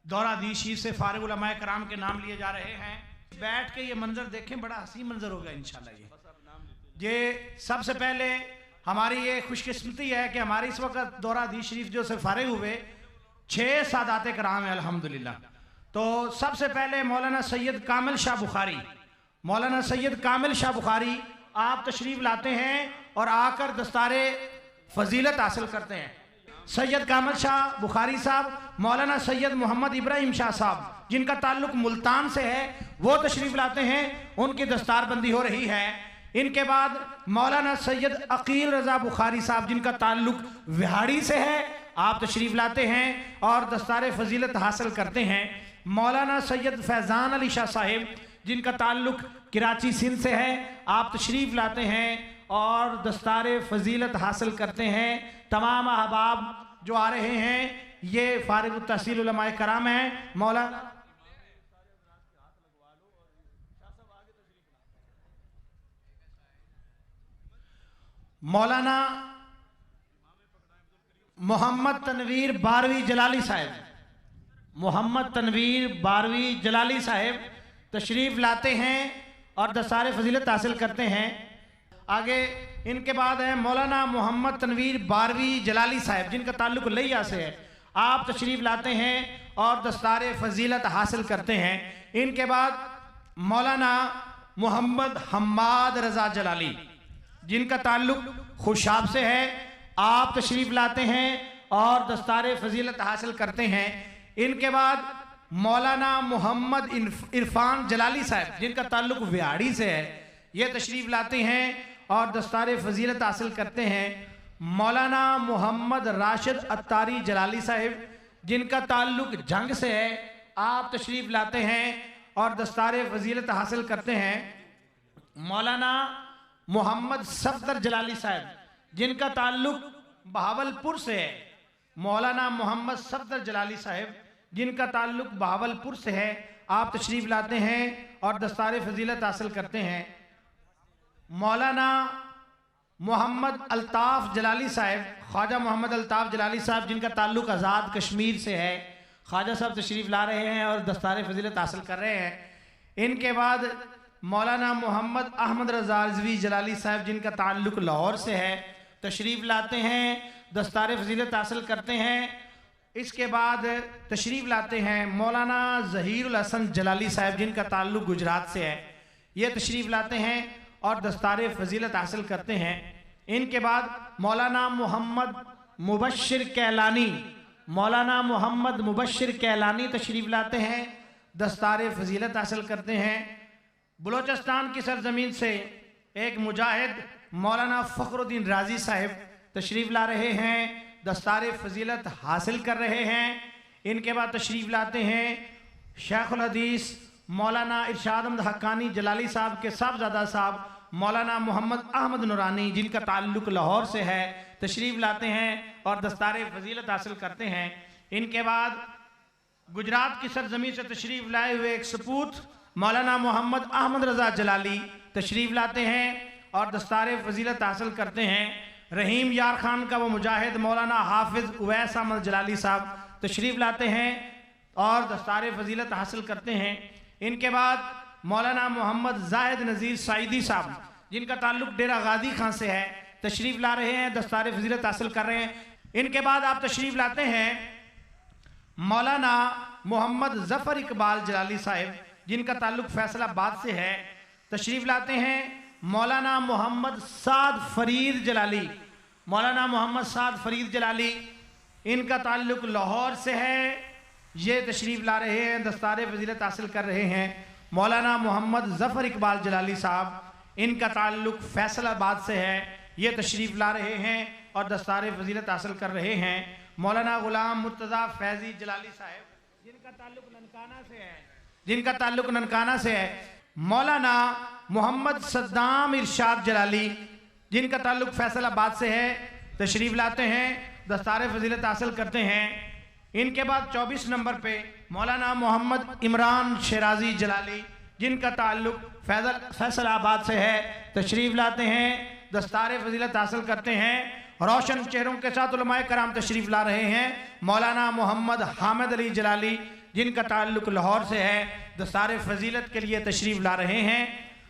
दौरा दी शीर से फारिग उलमाए कराम के नाम लिए जा रहे हैं। बैठ के ये मंजर देखें, बड़ा हसीन मंजर होगा इंशाल्लाह। ये सबसे पहले हमारी ये खुशकिस्मती है कि हमारी इस वक्त दौरा दी शरीफ जो से फारिग हुए 6 सादात कराम है अल्हम्दुलिल्लाह। तो सबसे पहले मौलाना सैयद कामिल शाह बुखारी, मौलाना सैयद कामिल शाह बुखारी आप तशरीफ लाते हैं और आकर दस्तारे फजीलत हासिल करते हैं। सैयद कामिल शाह बुखारी साहब, मौलाना सैयद मोहम्मद इब्राहिम शाह साहब जिनका ताल्लुक मुल्तान से है वो तशरीफ लाते हैं, उनकी दस्तारबंदी हो रही है। इनके बाद मौलाना सैयद अकील रजा बुखारी साहब जिनका ताल्लुक विहाड़ी से है, आप तशरीफ लाते हैं और दस्तार फजीलत हासिल करते हैं। मौलाना सैयद फैज़ान अली शाह साहिब जिनका ताल्लुक कराची सिंध से है, आप तशरीफ लाते हैं और दस्तार फजीलत हासिल करते हैं। तमाम अहबाब जो आ रहे हैं ये फारिग तहसील उलमाए कराम हैं। मौलाना मोहम्मद तनवीर बारवी जलाली साहब, मोहम्मद तनवीर बारवी जलाली साहब तशरीफ लाते हैं और दस्तार फजीलत हासिल करते हैं। आगे इनके बाद है मौलाना मोहम्मद तनवीर बारवी जलाली साहब जिनका ताल्लुक लिया से है, आप तशरीफ लाते हैं और दस्तार फजीलत हासिल करते हैं। इनके बाद मौलाना मोहम्मद हम्माद रजा जलाली जिनका ताल्लुक खुशाब से है, आप तशरीफ लाते हैं और दस्तार फजीलत हासिल करते हैं। इनके बाद मौलाना मोहम्मद इरफान जलाली साहब जिनका ताल्लुक विहाड़ी से है, ये तशरीफ लाते हैं और दस्तार फजीलत हासिल करते हैं। मौलाना मोहम्मद राशिद अत्तारी जलाली साहब जिनका ताल्लुक जंग से है, आप तशरीफ लाते हैं और दस्तार फजीलत हासिल करते हैं। मौलाना मोहम्मद सफदर जलाली साहब जिनका ताल्लुक बहावलपुर से है, मौलाना मोहम्मद सफदर जलाली साहब जिनका ताल्लुक बहावलपुर से है, आप तशरीफ लाते हैं और दस्तार फजीलत हासिल करते हैं। मौलाना मोहम्मद अल्ताफ़ जलाली साहब, ख्वाजा मोहम्मद अल्ताफ़ जलाली साहब जिनका ताल्लुक आज़ाद कश्मीर से है, ख्वाजा साहब तशरीफ ला रहे हैं और दस्तार फजीलत हासिल कर रहे हैं। इनके बाद मौलाना मोहम्मद अहमद रज़ा रिज़वी जलाली साहब जिनका ताल्लुक लाहौर से है, तशरीफ लाते हैं, दस्तार फजीलत हासिल करते हैं। इसके बाद तशरीफ लाते हैं मौलाना ज़हीरुल हसन जलाली साहब जिनका ताल्लुक गुजरात से है, ये तशरीफ लाते हैं और दस्तार फजीलत हासिल करते हैं। इनके बाद मौलाना मोहम्मद मुबश्शिर कैलानी, मौलाना मोहम्मद मुबश्शिर कैलानी तशरीफ लाते हैं, दस्तार फजीलत हासिल करते हैं। बलोचिस्तान की सरजमीन से एक मुजाहिद मौलाना फ़खरुद्दीन राजी साहब तशरीफ ला रहे हैं, दस्तार फजीलत हासिल कर रहे हैं। इनके बाद तशरीफ लाते हैं शेखुल हदीस मौलाना इरशाद अहमद हक्कानी जलाली साहब के साहबजादा साहब मौलाना मोहम्मद अहमद नूरानी जिनका ताल्लुक लाहौर से है, तशरीफ लाते हैं और दस्तार फजीलत हासिल करते हैं। इनके बाद गुजरात की सरजमीन से तशरीफ लाए हुए एक सपूत मौलाना मोहम्मद अहमद रजा जलाली तशरीफ लाते हैं और दस्तार फजीलत हासिल करते हैं। रहीम यार खान का वो मुजाहिद मौलाना हाफिज उवैस अहमद जलाली साहब तशरीफ लाते हैं और दस्तार फजीलत हासिल करते हैं। इनके बाद मौलाना मोहम्मद जाहिद नज़ीर सईदी साहब जिनका ताल्लुक डेरा गाजी खां से है, तशरीफ ला रहे हैं, दस्तार फजीलत हासिल कर रहे हैं। इनके बाद आप तशरीफ लाते हैं मौलाना मोहम्मद ज़फ़र इकबाल जलाली साहब जिनका ताल्लुक फैसलाबाद से है, तशरीफ लाते हैं। मौलाना मोहम्मद साद फरीद जलाली, मौलाना मोहम्मद साद फरीद जलाली इनका ताल्लुक लाहौर से है, ये तशरीफ ला रहे हैं, दस्तार फजीलत हासिल कर रहे हैं। मौलाना मोहम्मद ज़फ़र इकबाल जलाली साहब इनका ताल्लुक फैसलाबाद से है, ये तशरीफ ला रहे हैं और दस्तार फजीलत हासिल कर रहे हैं। मौलाना ग़ुलाम मुर्तज़ा फैज़ी जलाली साहब जिनका ताल्लुक ननकाना से है, जिनका ताल्लुक ननकाना से है। मौलाना मोहम्मद सद्दाम इरशाद जलाली जिनका ताल्लुक फैसलाबाद से है, तशरीफ लाते हैं, दस्तार फजीलत हासिल करते हैं। इनके बाद 24 नंबर पे मौलाना मोहम्मद इमरान शिराजी जलाली जिनका ताल्लुक फैसलाबाद से है, तशरीफ लाते हैं, दस्तार फजीलत हासिल करते हैं। रोशन चेहरों के साथ उलमाए कराम तशरीफ ला रहे हैं। मौलाना मोहम्मद हामिद अली जलाली जिनका ताल्लुक लाहौर से है, दस्तार फजीलत के लिए तशरीफ़ ला रहे हैं।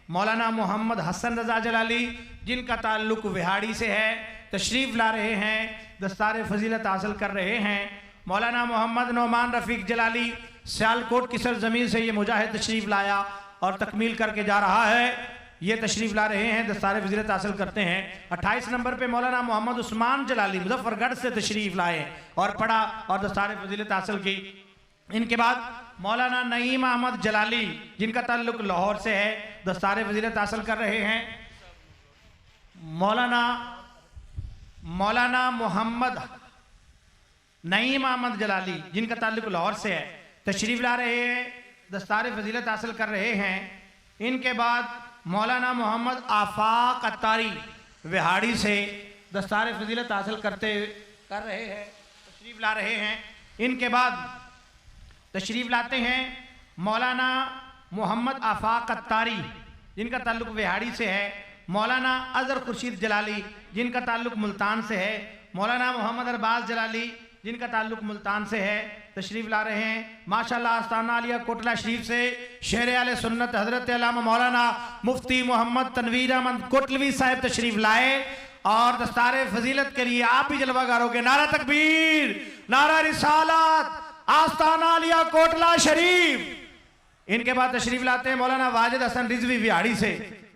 मौलाना मोहम्मद हसन रज़ा जलाली, जिनका ताल्लुक विहाड़ी से है, तशरीफ़ ला रहे हैं, दस्तार फजीलत हासिल कर रहे हैं। मौलाना मोहम्मद नौमान रफ़ीक जलाली, सियालकोट की सरजमीन से ये मुजाहिद तशरीफ़ लाया और तकमील करके जा रहा है, ये तशरीफ़ ला रहे हैं, दस्तार फजीलत हासिल करते हैं। 28 नंबर पे मौलाना मोहम्मद उस्मान जलाली मुजफ्फरगढ़ से तशरीफ़ लाए और पढ़ा और दस्तार फजीलत हासिल की। इनके बाद मौलाना नईम अहमद जलाली, जिनका ताल्लुक लाहौर से है, दस्तार फजीलत हासिल कर रहे हैं। मौलाना मोहम्मद नईम अहमद जलाली, जिनका ताल्लुक लाहौर से है, तशरीफ़ ला रहे हैं, दस्तार फजीलत हासिल कर रहे हैं। इनके बाद मौलाना मोहम्मद आफाक अत्तारी विहाड़ी से दस्तार फजीलत हासिल कर रहे हैं, तशरीफ़ ला रहे हैं। इनके बाद तशरीफ़ लाते हैं मौलाना मोहम्मद आफाक अत्तारी, जिनका ताल्लुक विहाड़ी से है। मौलाना अज़हर खुर्शीद जलाली, जिनका ताल्लुक मुल्तान से है। मौलाना मोहम्मद अरबाज जलाली, जिनका ताल्लुक मुल्तान से है, तशरीफ़ ला रहे हैं। माशाअल्लाह आस्ताना आलिया कोटला शरीफ से शेर आले सुन्नत हज़रत अल्लामा मौलाना मुफ्ती मोहम्मद तनवीर अहमद कोटलवी साहब तशरीफ़ लाए और दस्तार फजीलत के लिए आप भी जलवागारों के नारा तकबीर, नारा रिसालत, आस्ताना आलिया कोटला शरीफ। इनके बाद तशरीफ़ लाते हैं मौलाना वाजिद हसन रिजवी विहाड़ी से।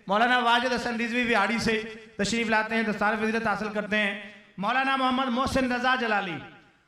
मौलाना वाजिद हसन रिजवी विहाड़ी से तशरीफ़ लाते हैं, दस्तार फजीलत हासिल करते हैं। मौलाना मोहम्मद मोहसिन रज़ा जलाली,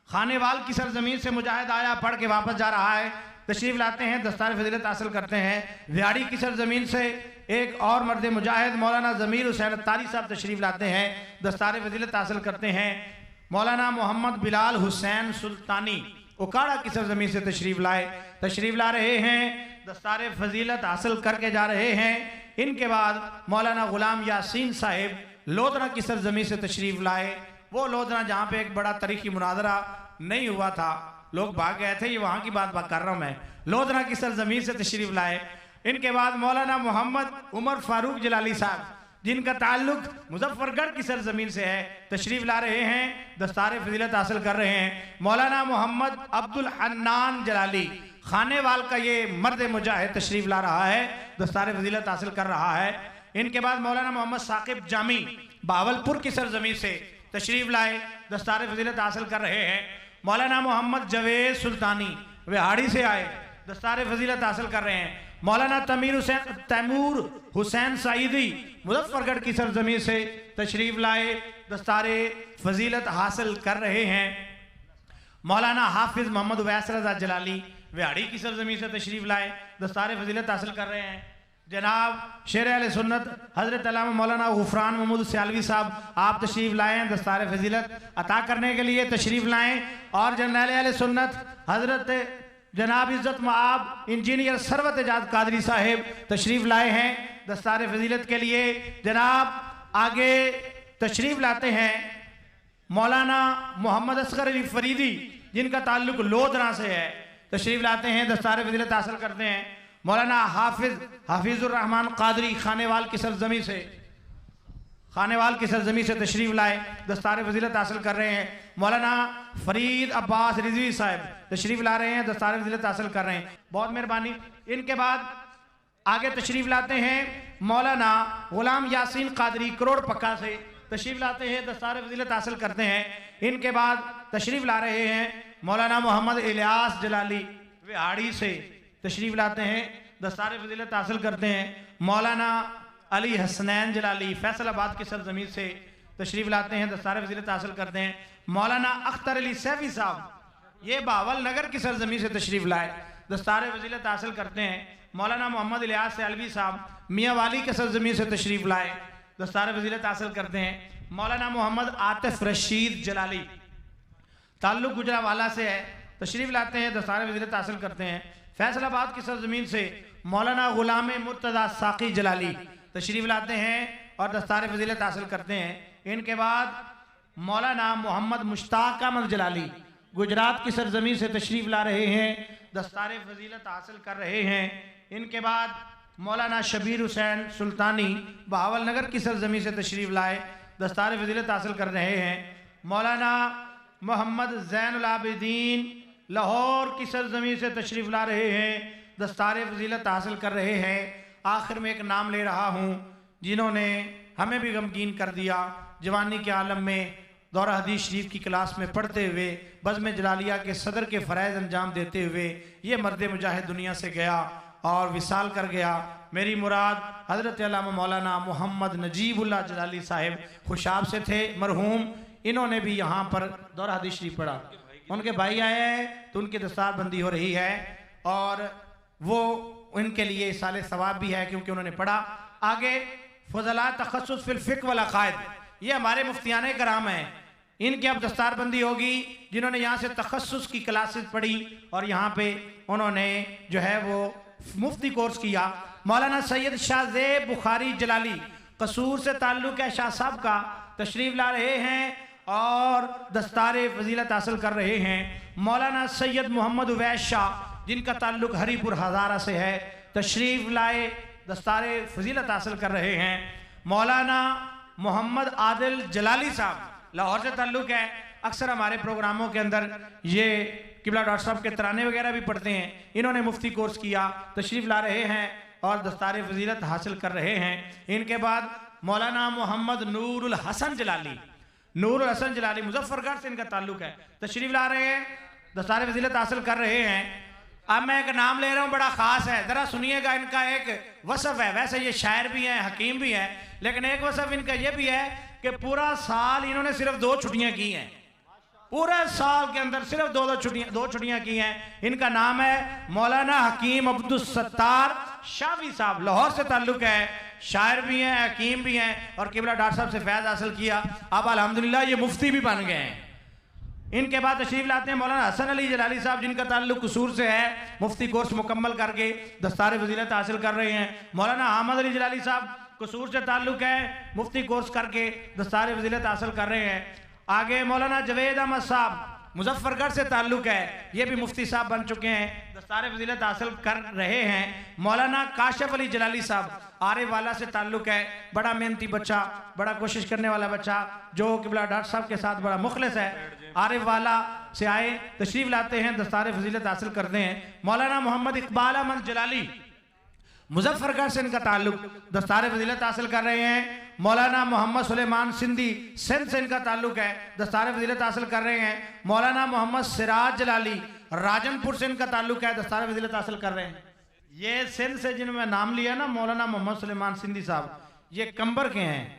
खानेवाल की सरजमीन से मुजाहिद आया, पढ़ के वापस जा रहा है, तशरीफ़ लाते हैं, दस्तार फजीलत हासिल करते हैं। विहाड़ी की सरजमीन से एक और मर्द मुजाहिद मौलाना ज़मीर हुसैन अत्तारी साहब तशरीफ़ लाते हैं, दस्तार फजीलत हासिल करते हैं। मौलाना मोहम्मद बिलाल हुसैन सुल्तानी उकाड़ा की सरजमीन से तशरीफ़ ला रहे हैं, दस्तार फजीलत हासिल करके जा रहे हैं। इनके बाद मौलाना गुलाम यासीन साहिब लोधना की सरजमीन से तशरीफ़ लाए, वो लोधना जहाँ पे एक बड़ा तारीखी मुनाजरा नहीं हुआ था, लोग भाग गए थे, ये वहाँ की बात कर रहा हूँ मैं। लोधना की सरजमीन से तशरीफ़ लाए। इनके बाद मौलाना मोहम्मद उमर फारूक जलाली साहब, जिनका ताल्लुक मुजफ्फरगढ़ की सरजमीन से है, तशरीफ़ ला रहे हैं, दस्तार फजीलत हासिल कर रहे हैं। मौलाना मोहम्मद अब्दुल हन्नान जलाली, खानेवाल का ये मर्द मुजाहिद तशरीफ़ ला रहा है, दस्तार फजीलत हासिल कर रहा है। इनके बाद मौलाना मोहम्मद साकिब जामी बावलपुर की सरजमीन से तशरीफ़ लाए, दस्तार फजीलत हासिल कर रहे हैं। मौलाना मोहम्मद जवेद सुल्तानी विहाड़ी से आए, दस्तार फजीलत हासिल कर रहे हैं। मौलाना तैमूर हुसैन सईदी मुजफ्फरगढ़ की सरजमीन से तशरीफ़ लाए, दस्तार फजीलत हासिल कर रहे हैं। मौलाना हाफिज़ मोहम्मद उवैस रज़ा जलाली विहाड़ी की सरजमीन से तशरीफ़ लाए, दस्तार फजीलत हासिल कर रहे हैं। जनाब शेर अहले सुन्नत हज़रत अल्लामा मौलाना गुफरान महमूद सियालवी साहब, आप तशरीफ़ लाए हैं, दस्तार फजीलत अता करने के लिए तशरीफ़ लाएँ। और जनरल अहले सुन्नत हज़रत जनाब इज़्ज़त मआब इंजीनियर सरवत एजाज कादरी साहिब तशरीफ़ लाए हैं, दस्तार फजीलत के लिए। जनाब आगे तशरीफ़ लाते हैं मौलाना मोहम्मद असगर अली फरीदी, जिनका ताल्लुक लोधना से है, तशरीफ़ लाते हैं, दस्तार फजीलत हासिल करते हैं। मौलाना हाफिज़ुर रहमान कादरी खानेवाल की सरजमी से तशरीफ़ लाए, दस्तार फजीलत हासिल कर रहे हैं। मौलाना फरीद अब्बास रिजवी साहब तशरीफ़ ला रहे हैं, दस्तार फजीलत हासिल कर रहे हैं, बहुत मेहरबानी। इनके बाद आगे तशरीफ़ लाते हैं मौलाना गुलाम यासीन कादरी करोड़ पक्का से तशरीफ़ लाते हैं, दस्तार फजीलत हासिल करते हैं। इनके बाद तशरीफ़ ला रहे हैं मौलाना मोहम्मद इलियास जलाली विहाड़ी से तशरीफ़ लाते हैं, दस्तार फजीलत हासिल करते हैं। मौलाना अली हसनैन जलाली फैसलाबाद की सरजमीन से तशरीफ़ लाते हैं, दस्तार फजीलत हासिल करते हैं। मौलाना अख्तर अली सैफी साहब ये बावल नगर की सरजमीन से तशरीफ़ लाए, दस्तार फजीलत हासिल करते हैं। मौलाना मोहम्मद इलियास सैलवी साहब मियाँ वाली के सरजमीन से तशरीफ़ लाए, दस्तार फजीलत हासिल करते हैं। मौलाना मोहम्मद आतिफ रशीद जलाली ताल्लुक गुजरावाला से है, तशरीफ़ लाते हैं, दस्तार फजीलत हासिल करते हैं। फैसलाबाद की सरजमीन से मौलाना गुलाम मुर्तज़ा साकी जलाली तशरीफ़ लाते हैं और दस्तार फजीलत हासिल करते हैं। इनके बाद मौलाना मोहम्मद मुश्ताक अहमद जलाली गुजरात की सरजमीन से तशरीफ़ ला रहे हैं, दस्तार फजीलत हासिल कर रहे हैं। इनके बाद मौलाना शबीर हुसैन सुल्तानी बहावल नगर की सरजमीन से तशरीफ़ लाए, दस्तार फजीलत हासिल कर रहे हैं। मौलाना मोहम्मद ज़ैनुल आबिदीन लाहौर की सरजमीन से तशरीफ़ ला रहे हैं, दस्तार फजीलत हासिल कर रहे हैं। आखिर में एक नाम ले रहा हूँ जिन्होंने हमें भी गमगीन कर दिया। जवानी के आलम में दौरा हदीस शरीफ की क्लास में पढ़ते हुए बज़्म जलालिया के सदर के फ़राइज़ अंजाम देते हुए ये मर्द मुजाहिद दुनिया से गया और विसाल कर गया। मेरी मुराद हज़रत अल्लामा मौलाना मोहम्मद नजीबुल्लाह जलाली साहिब खुशाब से थे मरहूम। इन्होंने भी यहाँ पर दौरा हदीस शरीफ पढ़ा। उनके भाई आए हैं तो उनकी दस्तार बंदी हो रही है और वो उनके लिए साले सवाब भी है क्योंकि उन्होंने पढ़ा। आगे फज़ला तखस्सुस फिल फ़िक़्ह वल अक़ाइद, ये हमारे मुफ्तियाने कराम हैं, इनकी अब दस्तार बंदी होगी जिन्होंने यहाँ से तखस्सुस की क्लासेस पढ़ी और यहाँ पे उन्होंने जो है वो मुफ्ती कोर्स किया। मौलाना सैयद शाहज़ेब बुखारी जलाली कसूर से ताल्लुक़ है शाह साहब का, तशरीफ़ ला रहे हैं और दस्तार फजीलत हासिल कर रहे हैं। मौलाना सैयद मोहम्मद उवैस शाह जिनका ताल्लुक़ हरीपुर हज़ारा से है, तशरीफ़ लाए, दस्तार फजीलत हासिल कर रहे हैं। मौलाना मोहम्मद आदिल जलाली साहब लाहौर से ताल्लुक़ है, अक्सर हमारे प्रोग्रामों के अंदर ये किबला डॉक्टर साहब के तराने वगैरह भी पढ़ते हैं। इन्होंने मुफ्ती कोर्स किया, तशरीफ़ ला रहे हैं और दस्तार फजीलत हासिल कर रहे हैं। इनके बाद मौलाना मोहम्मद नूरुल हसन जलाली, नूरुल हसन जलाली मुजफ्फरगढ़ से इनका ताल्लुक़ है, तशरीफ़ ला रहे हैं, दस्तार फजीलत हासिल कर रहे हैं। अब मैं एक नाम ले रहा हूँ बड़ा ख़ास है, ज़रा सुनिएगा। इनका एक वसफ़ है, वैसे ये शायर भी हैं, हकीम भी हैं, लेकिन एक वसफ़ इनका ये भी है कि पूरा साल इन्होंने सिर्फ 2 छुट्टियाँ की हैं। पूरे साल के अंदर सिर्फ दो छुट्टियाँ की हैं। इनका नाम है मौलाना हकीम अब्दुल सत्तार शाफी साहब, लाहौर से ताल्लुक़ है, शायर भी हैं, हकीम भी हैं और किबला डॉक्टर साहब से फैज़ हासिल किया। अब अल्हम्दुलिल्लाह ये मुफ्ती भी बन गए हैं। इनके बाद तशरीफ़ लाते हैं मौलाना हसन अली जलाली साहब जिनका ताल्लुक़ कसूर से है, मुफ्ती कोर्स मुकम्मल करके दस्तार फजीलत हासिल कर रहे हैं। मौलाना अहमद अली जलाली साहब कसूर से ताल्लुक़ है, मुफ्ती कोर्स करके दस्तार फजीलत हासिल कर रहे हैं। आगे मौलाना जवेद अहमद साहब मुजफ्फरगढ़ से ताल्लुक़ है, ये भी मुफ्ती साहब बन चुके हैं, दस्तार फजीलत हासिल कर रहे हैं। मौलाना काशिफ अली जलाली साहब आरे वाला से ताल्लुक़ है, बड़ा मेहनती बच्चा, बड़ा कोशिश करने वाला बच्चा जो किबला डॉक्टर साहब के साथ बड़ा मुखलिस है, आरे वाला से आए, तशरीफ़ लाते हैं, दस्तार फजीलत हासिल करते हैं। मौलाना मोहम्मद इकबाल अहमद जलाली मुजफ्फरगढ़ से इनका ताल्लुक़, दस्तार फजीलत हासिल कर रहे हैं। मौलाना मोहम्मद सुलेमान सिंधी सिंध से इनका ताल्लुक़ है, दस्तार फजीलत हासिल कर रहे हैं। मौलाना मोहम्मद सिराज जलाली राजनपुर से इनका ताल्लुक़ है, दस्तार फजीलत हासिल कर रहे हैं। ये सिंध से जिन्होंने नाम लिया ना मौलाना मोहम्मद सुलेमान सिंधी साहब, ये कंबर के हैं,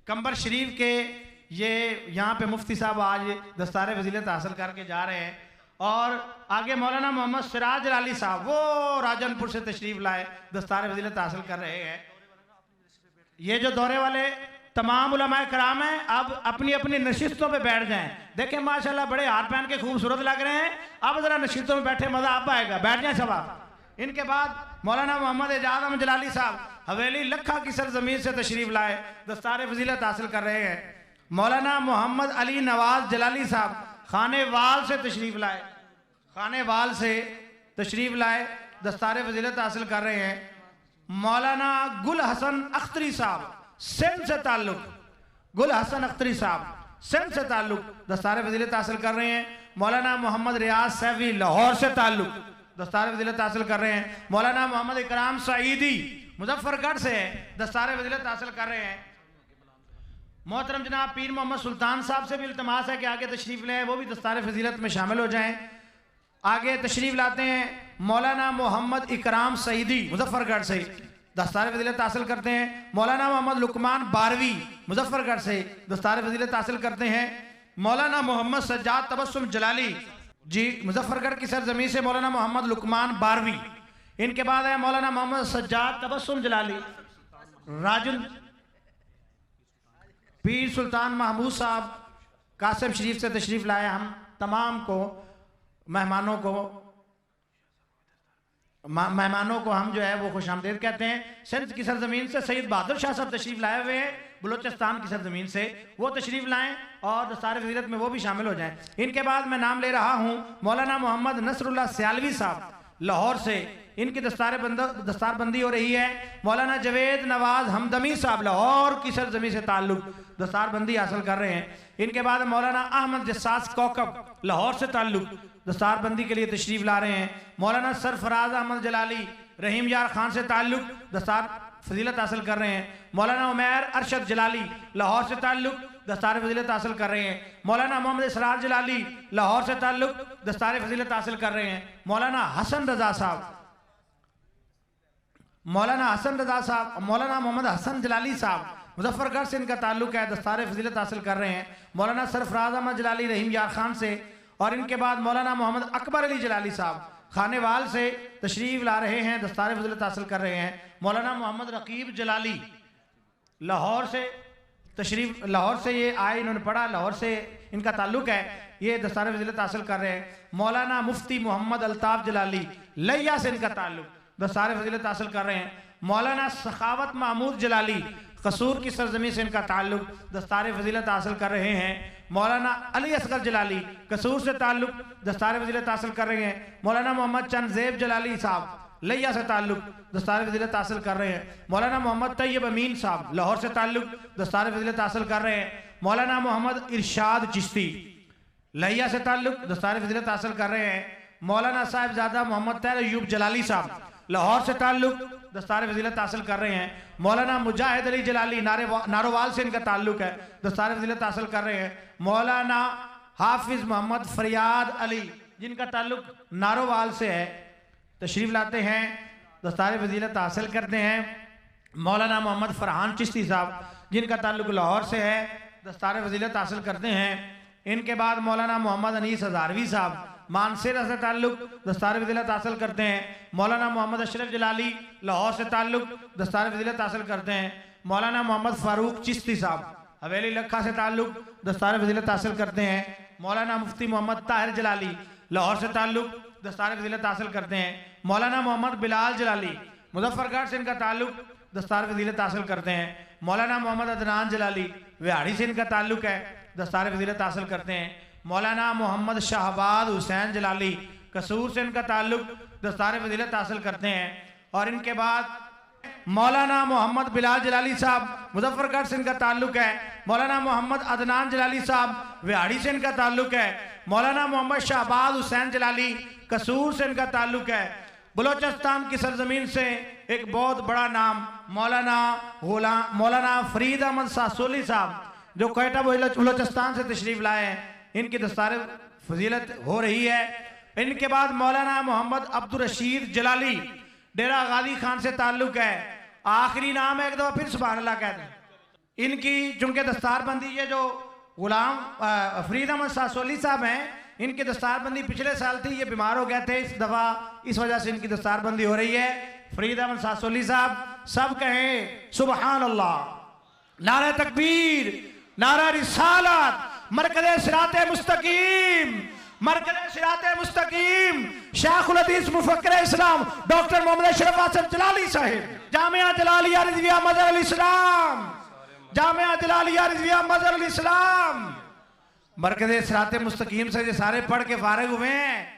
कंबर शरीफ के। ये यहाँ पे मुफ्ती साहब आज दस्तार फजीलत हासिल करके जा रहे हैं। और आगे मौलाना मोहम्मद सिराज जलाली साहब वो राजनपुर से तशरीफ़ लाए, दस्तार फजीलत हासिल कर रहे हैं। ये जो दौरे वाले तमाम उलमाए कराम हैं, अब अपनी अपनी नशिस्तों पे बैठ जाएं। देखें माशाल्लाह बड़े हार पहन के खूबसूरत लग रहे हैं, अब ज़रा नशिस्तों में बैठे, मज़ा आप आएगा, बैठ जाएं सब आप। इनके बाद मौलाना मोहम्मद एजाज अहमद जलाली साहब हवेली लखा की सरजमीन से तशरीफ़ लाए, दस्तार फजीलत हासिल कर रहे हैं। मौलाना मोहम्मद अली नवाज जलाली साहब खानेवाल से तशरीफ़ लाए, खानेवाल से तशरीफ़ लाए, दस्तार फजीलत हासिल कर रहे हैं। मौलाना गुल हसन अख्तरी साहब सिंध से ताल्लुक़, गुल हसन अख्तरी साहब सिंध से ताल्लुक़, दस्तार फजीलत हासिल कर रहे हैं। मौलाना मोहम्मद रियाज सैफी लाहौर से ताल्लुक़, दस्तार फजीलत हासिल कर रहे हैं। मौलाना मोहम्मद इकराम सईदी मुजफ्फरगढ़ से दस्तार फजीलत हासिल कर रहे हैं। मोहतरम जनाब पीर मोहम्मद सुल्तान साहब से भी इल्तमास है कि आगे तशरीफ़ लें, वो भी दस्तार फजीलत में शामिल हो जाएं। आगे तशरीफ़ लाते हैं मौलाना मोहम्मद इकराम सईदी मुजफ्फरगढ़ से, दस्तार फजीलत हासिल करते हैं। मौलाना मोहम्मद लुकमान बारवी मुजफ्फरगढ़ से दस्तार फजीलत हासिल करते हैं। मौलाना मोहम्मद सज्जाद तबस्सुम जलाली जी मुजफ्फरगढ़ की सरजमीन से मौलाना मोहम्मद लुकमान बारवी। इनके बाद है मौलाना मोहम्मद सज्जाद तबस्सुम जलाली राजुल पीर सुल्तान महमूद साहब कासिम शरीफ से तशरीफ़ लाए। हम तमाम को मेहमानों को हम जो है वो खुश आमदीद कहते हैं। सिंध की सरजमीन से सैयद बहादुर शाह साहब तशरीफ़ लाए हुए हैं, बलूचिस्तान की सरजमीन से, वो तशरीफ़ लाएं और दस्तार फजीलत में वो भी शामिल हो जाएं। इनके बाद मैं नाम ले रहा हूँ मौलाना मोहम्मद नसरुल्लाह सियालवी साहब लाहौर से, इनकी दस्तारबंदी हो रही है। मौलाना जवेद नवाज हमदमी साहब लाहौर की सरजमी से ताल्लुक दस्तारबंदी हासिल कर रहे हैं। इनके बाद मौलाना अहमद जस्सास कौकब लाहौर से ताल्लुक दस्तारबंदी के लिए तशरीफ ला रहे हैं। मौलाना सरफराज अहमद जलाली रहीम यार खान से ताल्लुक दस्तार फजीलत हासिल कर रहे हैं। मौलाना उमैर अरशद जलाली लाहौर से ताल्लुक दस्तार फजीलत हासिल कर रहे हैं। मौलाना मोहम्मद इसरार जलाली लाहौर से ताल्लुक दस्तार फजीलत हासिल कर रहे हैं। मौलाना हसन रजा साहब मौलाना मोहम्मद हसन जलाली साहब मुजफ्फरगढ़ से इनका ताल्लुक है, दस्तार फजीलत हासिल कर रहे हैं। मौलाना सरफराज अहमद जलाली रहीम यार खान से, और इनके बाद मौलाना मोहम्मद अकबर अली जलाली साहब खानेवाल से तशरीफ ला रहे हैं, दस्तार फजीलत हासिल कर रहे हैं। मौलाना मोहम्मद रकीब जलाली लाहौर से ये आए, इन्होंने पढ़ा, लाहौर से इनका ताल्लुक है, ये दस्तार फजीलत हासिल कर रहे हैं। मौलाना मुफ्ती मोहम्मद अल्ताफ जलाली लिया से इनका ताल्लुक, दस्तार फजीलत हासिल कर रहे हैं। मौलाना सखावत महमूद जलाली कसूर की सरजमी से इनका ताल्लुक, दस्तार फजीलत हासिल कर रहे हैं। मौलाना अली असगर जलाली कसूर से ताल्लुक, दस्तार फजीलत हासिल कर रहे हैं। मौलाना मोहम्मद चंदजेब जलाली साहब लिया से ताल्लुक, दस्तार फजीलत हासिल कर रहे हैं। मौलाना मोहम्मद तैयब अमीन साहब लाहौर से ताल्लुक, दस्तार फजीलत हासिल कर रहे हैं। मौलाना मोहम्मद इरशाद चिश्ती लिया से ताल्लुक, दस्तार फजीलत हासिल कर रहे हैं। मौलाना साहिबजादा मोहम्मद तैर अयूब जलाली साहब लाहौर से ताल्लुक, दस्तार फजीलत हासिल कर रहे हैं। मौलाना मुजाहिद अली जलाली नारोवाल से इनका ताल्लुक है, दस्तार फजीलत हासिल कर रहे हैं। मौलाना हाफिज मोहम्मद फरियाद अली जिनका ताल्लुक नारोवाल से है, तशरीफ लाते हैं, दस्तार फजीलत हासिल करते हैं। मौलाना मोहम्मद फरहान चिश्ती साहब जिनका ताल्लुक लाहौर से है, दस्तार फजीलत हासिल करते हैं। इनके बाद मौलाना मोहम्मद अनीस हजारवी साहब मानसेरा से ताल्लुक, दस्तार फजीलत हासिल करते हैं। मौलाना मोहम्मद अशरफ जलाली लाहौर से ताल्लुक, दस्तार फजीलत हासिल करते हैं। मौलाना मोहम्मद फारूक चिश्ती साहब हवेली लखा से ताल्लुक, दस्तार फजीलत हासिल करते हैं। मौलाना मुफ्ती मोहम्मद ताहिर जलाली लाहौर से ताल्लुक, दस्तार फजीलत हासिल करते हैं। मौलाना मोहम्मद बिलाल जलाली मुजफ्फरगढ़ से इनका ताल्लुक, दस्तार फजीलत हासिल करते हैं। मौलाना मोहम्मद अदनान जलाली विहाड़ी से इनका ताल्लुक है, दस्तार फजीलत हासिल करते हैं। मौलाना मोहम्मद शाहबाद हुसैन जलाली कसूर से इनका ताल्लुक, दस्तार फजीलत हासिल करते हैं। और इनके बाद मौलाना मोहम्मद बिलाल जलाली साहब मुजफ्फरगढ़ से इनका ताल्लुक है। मौलाना मोहम्मद अदनान जलाली साहब विहाड़ी से इनका ताल्लुक है। मौलाना मोहम्मद शाहबाद हुसैन जलाली कसूर से इनका ताल्लुक है। बलोचिस्तान की सरजमीन से एक बहुत बड़ा नाम मौलाना फरीद अहमद सासोली साहब जो कोयटा बलोचिस्तान से तशरीफ लाए हैं, इनकी दस्तार फजीलत हो रही है। इनके बाद मौलाना मोहम्मद अब्दुल रशीद जलाली डेरा गाजी खान से ताल्लुक है। आखिरी नाम है, एक दफा फिर सुभान अल्लाह कहते हैं। इनकी चूंकि दस्तारबंदी, ये जो गुलाम फरीद अहमद सासोली साहब हैं, इनकी दस्तारबंदी पिछले साल थी, ये बीमार हो गए थे, इस दफा इस वजह से इनकी दस्तारबंदी हो रही है। फरीद अहमद सासोली साहब सब कहें सुभान अल्लाह, नारा तकबीर, नारा रिसालत, मरकज़े सिराते मुस्तकीम, मरकज़े सिराते मुस्तकीम, शेखुल हदीस मुफक्किर इस्लाम डॉक्टर मोहम्मद अशरफ आसिफ जलाली साहिब, जामिया जलालिया रिज़विया मज़हर अल इस्लाम, जामिया जलालिया रिज़विया मज़हर अल इस्लाम। मरकज़े सिराते मुस्तकीम से ये सारे पढ़ के फारिग हुए हैं।